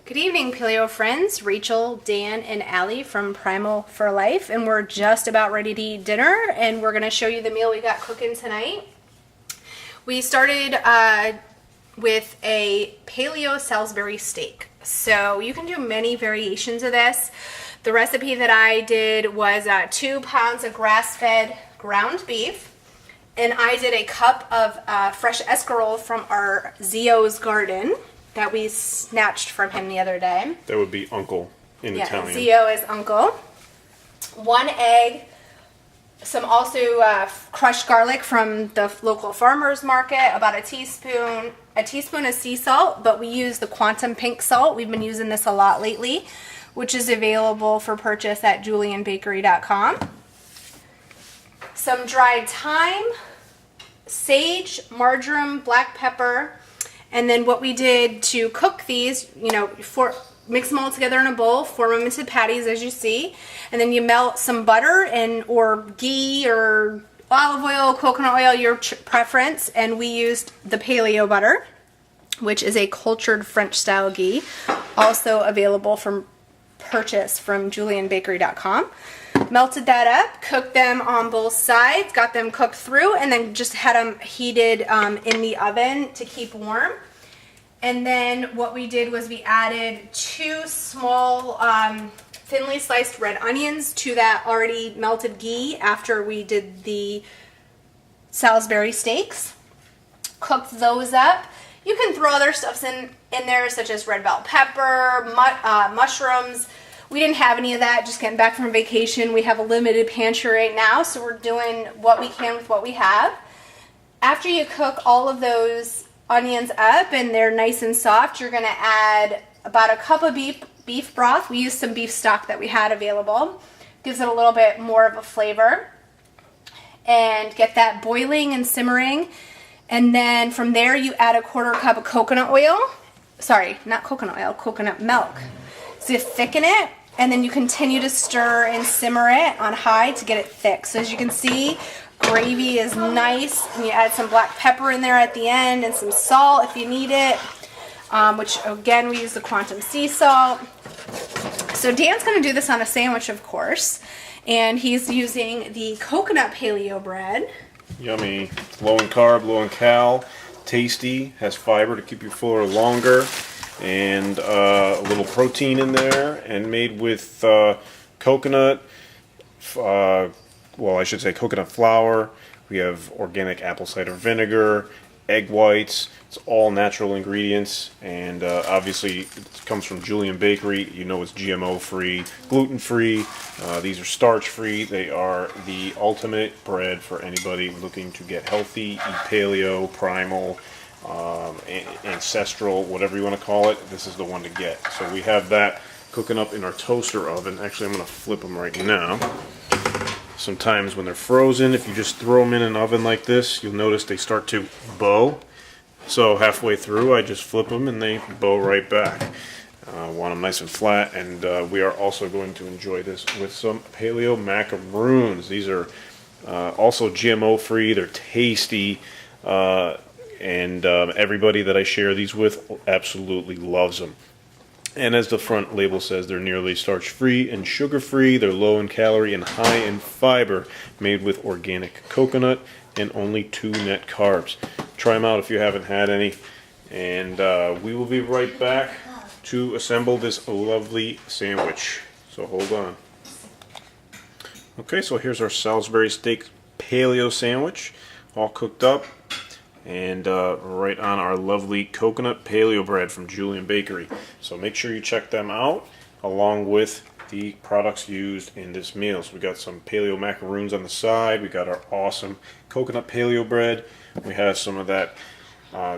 Good evening, Paleo friends. Rachel, Dan, and Allie from Primal for Life, and we're just about ready to eat dinner, and we're going to show you the meal we got cooking tonight. We started with a Paleo Salisbury steak, so you can do many variations of this. The recipe that I did was 2 pounds of grass-fed ground beef, and I did a cup of fresh escarole from our Zio's garden that we snatched from him the other day. That would be uncle in Italian. Zio is uncle. 1 egg, some also crushed garlic from the local farmer's market, about a teaspoon of sea salt, but we use the quantum pink salt. We've been using this a lot lately, which is available for purchase at julianbakery.com. Some dried thyme, sage, marjoram, black pepper. And then what we did to cook these, mix them all together in a bowl, form them into patties as you see. And then you melt some butter or ghee or olive oil, coconut oil, your preference. And we used the Paleo butter, which is a cultured French style ghee, also available from purchase from julianbakery.com. Melted that up, cooked them on both sides, got them cooked through, and then just had them heated in the oven to keep warm. And then what we did was we added 2 small thinly sliced red onions to that already melted ghee after we did the Salisbury steaks. Cooked those up. You can throw other stuffs in there, such as red bell pepper, mushrooms. We didn't have any of that, just getting back from vacation. We have a limited pantry right now, so we're doing what we can with what we have. After you cook all of those onions up and they're nice and soft, you're going to add about a cup of beef broth. We used some beef stock that we had available. Gives it a little bit more of a flavor. And get that boiling and simmering. And then from there you add a 1/4 cup of coconut oil. Sorry, not coconut oil, coconut milk. So you thicken it, and then you continue to stir and simmer it on high to get it thick. So as you can see, gravy is nice, and you add some black pepper in there at the end and some salt if you need it, which again, we use the quantum sea salt. So Dan's going to do this on a sandwich, of course, and he's using the coconut paleo bread. Yummy. Low in carb, low in cal, tasty, has fiber to keep you fuller longer. And a little protein in there, and made with coconut, coconut flour. We have organic apple cider vinegar, egg whites. It's all natural ingredients, and obviously it comes from Julian Bakery. You know it's GMO free, gluten free. These are starch free. They are the ultimate bread for anybody looking to get healthy, eat paleo, primal, ancestral, whatever you want to call it. This is the one to get. So we have that cooking up in our toaster oven. Actually, I'm going to flip them right now. Sometimes when they're frozen, if you just throw them in an oven like this, you'll notice they start to bow. So halfway through, I just flip them and they bow right back. Want them nice and flat, and we are also going to enjoy this with some paleo macaroons. These are also GMO free. They're tasty. And everybody that I share these with absolutely loves them. And as the front label says, they're nearly starch-free and sugar-free. They're low in calorie and high in fiber, made with organic coconut and only 2 net carbs. Try them out if you haven't had any. And we will be right back to assemble this lovely sandwich. So hold on. Okay, so here's our Salisbury steak paleo sandwich, all cooked up. And right on our lovely coconut paleo bread from Julian Bakery. So make sure you check them out along with the products used in this meal. So we got some paleo macaroons on the side. We got our awesome coconut paleo bread. We have some of that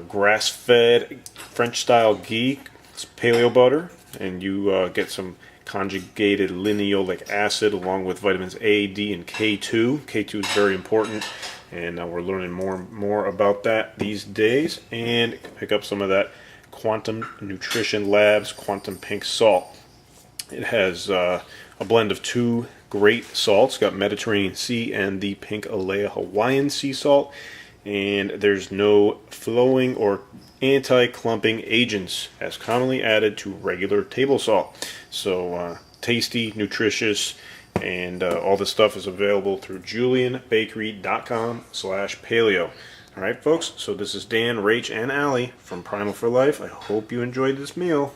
grass-fed French style ghee. It's paleo butter, and you get some conjugated linoleic acid along with vitamins A, D, and K2. K2 is very important. And we're learning more about that these days. And pick up some of that Quantum Nutrition Labs Quantum Pink Salt. It has a blend of 2 great salts. Got Mediterranean Sea and the Pink Alea Hawaiian Sea Salt. and there's no flowing or anti-clumping agents as commonly added to regular table salt. So tasty, nutritious, and all this stuff is available through julianbakery.com/paleo. All right, folks, so this is Dan, Rach, and Allie from Primal for Life. I hope you enjoyed this meal.